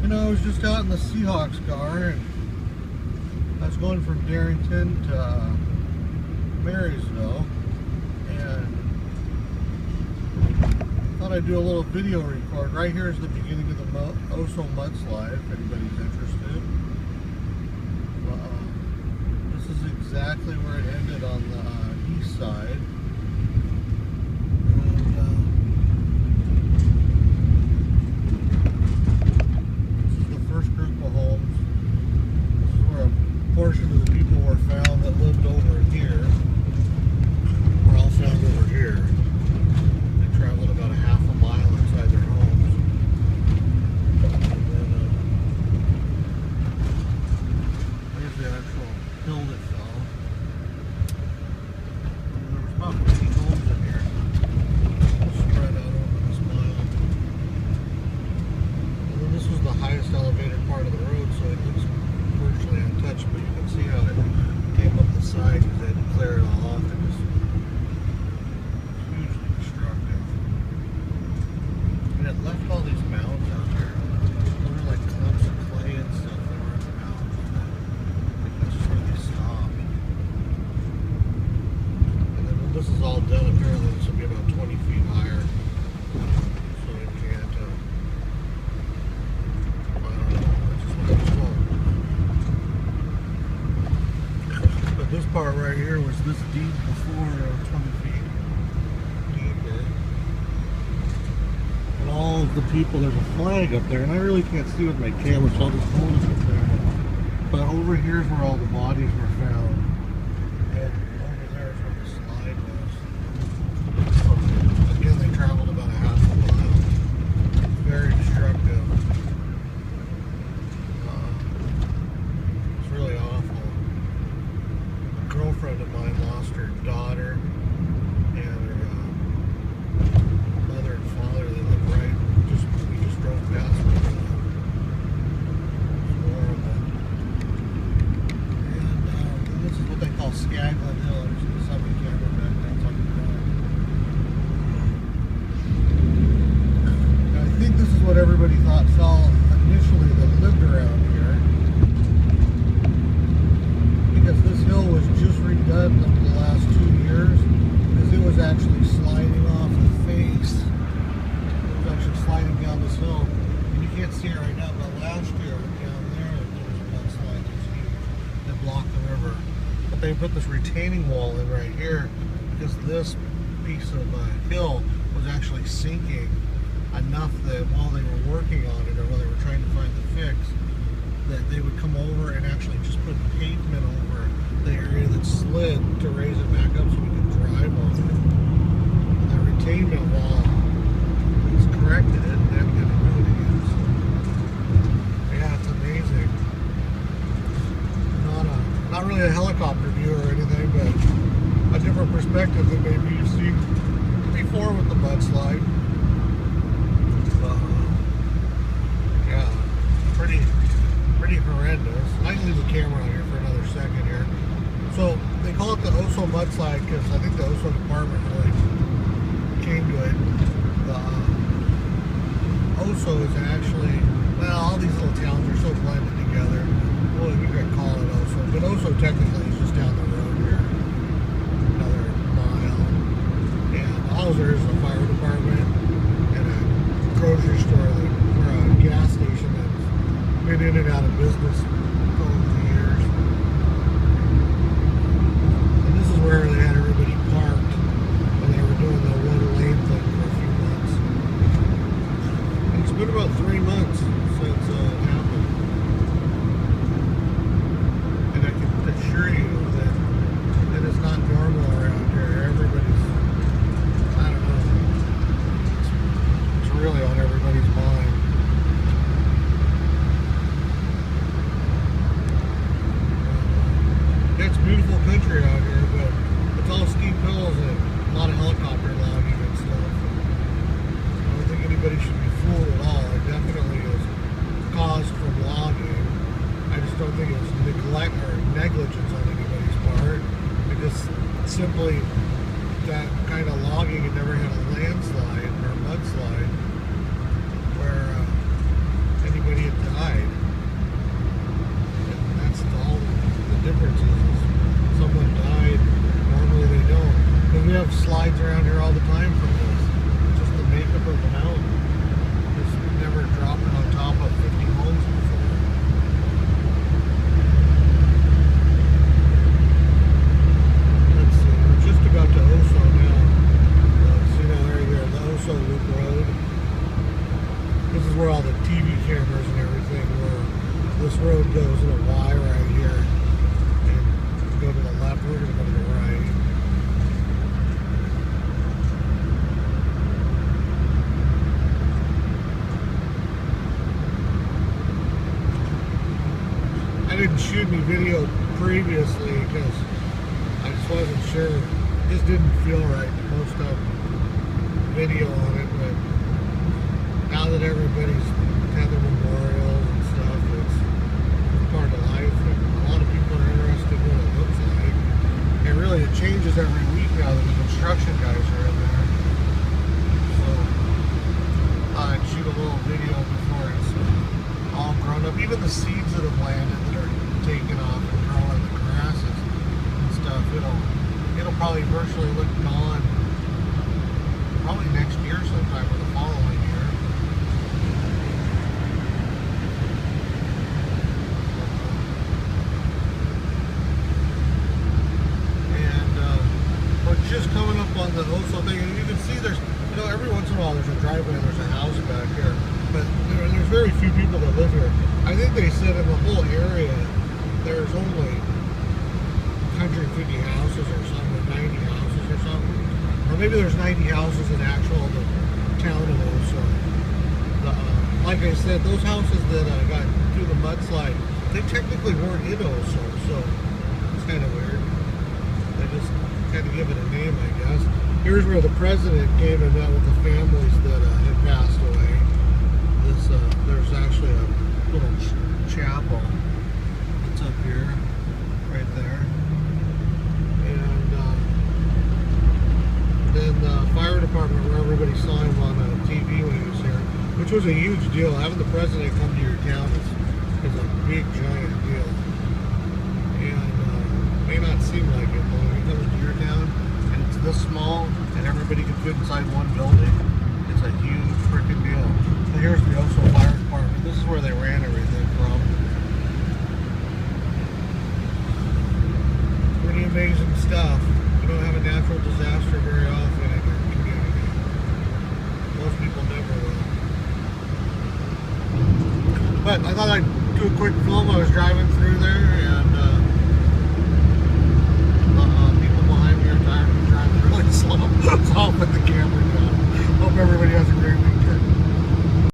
You know, I was just out in the Seahawks car, and I was going from Darrington to Marysville, and thought I'd do a little video record. Right here is the beginning of the Oso mudslide, if anybody's interested. This is exactly where it ended on the east side. Portion of the people were found that lived over here. Were all found over here. They traveled about a half a mile inside their homes. And then, there's the actual hill that fell. And there was about 50 homes in here, spread out over this mile. And then this was the highest elevated part of the road, so it looks virtually untouched, but you can see how it came up the side because they had to clear it all off. It was hugely destructive. And it left all these mounds out here. Those are like clumps of clay and stuff that were in the mounds. I think that's just where they stopped. And then when this is all done, apparently this will be about 20 feet higher. So it can't, I don't know, that's just what it's called. This part right here was this deep before, 20 feet deeper. And all of the people, there's a flag up there, and I really can't see with my camera, so I'll just hold it up there. But over here is where all the bodies were found. And over there is where the slide was. So, again, they traveled about a half a mile. Very destructive. It's really awful. A girlfriend of mine lost her daughter and her mother and father. They live right, we just drove past them. It's horrible. And this is what they call Skaglin Hill. There's the summit camera back there. It's on the ground. Now, I think this is what everybody thought fell initially that lived around here. Because this hill was just redone over the last 2 years, because it was actually sliding off the face. It was actually sliding down this hill, and you can't see it right now, but last year down there was a mudslide that was huge that blocked the river. But they put this retaining wall in right here because this piece of hill was actually sinking enough that while they were working on it, or while they were trying to find the fix, that they would come over and actually just put pavement over the area that slid to raise it back up so we could drive on it. And that retainment wall was corrected it, and then we had to do it again. So, yeah, it's amazing. Not really a helicopter view or anything, but a different perspective than maybe you've seen before with the mudslide. Yeah, pretty horrendous. I can leave the camera on here for another second here. So they call it the Oso mudslide because I think the Oso department really came to it. The Oso is actually, well, all these little towns are so blended together. Well, you could call it Oso, but Oso technically is just down the road here, another mile. And all there is a fire department and a grocery store or a gas station that's been in and out of business over the years. And this is where they had everybody parked when they were doing the one lane thing for a few months. And it's been about 3 months since it happened. And I can assure you that it is not normal around here. Everybody's, I don't know, it's really on everybody's mind. It's beautiful country out here, but it's all steep hills and a lot of helicopter logging and stuff. I don't think anybody should be fooled at all. It definitely is caused from logging. I just don't think it was neglect or negligence on anybody's part. It just simply, that kind of logging had never had a landslide or mudslide where anybody had the TV cameras and everything, where this road goes in a Y right here, and go to the left, we're going to go to the right. I didn't shoot any video previously because I just wasn't sure. It just didn't feel right to post up video on it, but now that everybody's had their memorials and stuff, it's part of life, and a lot of people are interested in what it looks like. And really, it changes every week now that the construction guys are in there. So I'd shoot a little video before it's all grown up. Even the seeds that have landed that are taken off and growing, the grasses and stuff, it'll probably virtually look gone probably next year sometime or the following year. And we're just coming up on the Oso thing, and you can see there's, every once in a while there's a driveway and there's a house back here, but there's very few people that live here. I think they said in the whole area there's only 150 houses or something, 90 houses or something. Or maybe there's 90 houses in the town of Oso. Like I said, those houses that got through the mudslide, they technically weren't in Oso, so it's kind of weird. They just kind of give it a name, I guess. Here's where the president came and met with the families that had passed away. There's actually a little chapel. It's up here, right there. And then the fire department, where everybody saw him on TV when he was here, which was a huge deal. Having the president come to your town is a big, giant deal. And it may not seem like it, but when he comes to your town and it's this small and everybody can fit inside one building, it's a huge freaking deal. So here's the Oso Fire Department. This is where they ran everything from. Pretty amazing stuff. We don't have a natural disaster very often in our community. Most people never will. But I thought I'd do a quick film. I was driving through there.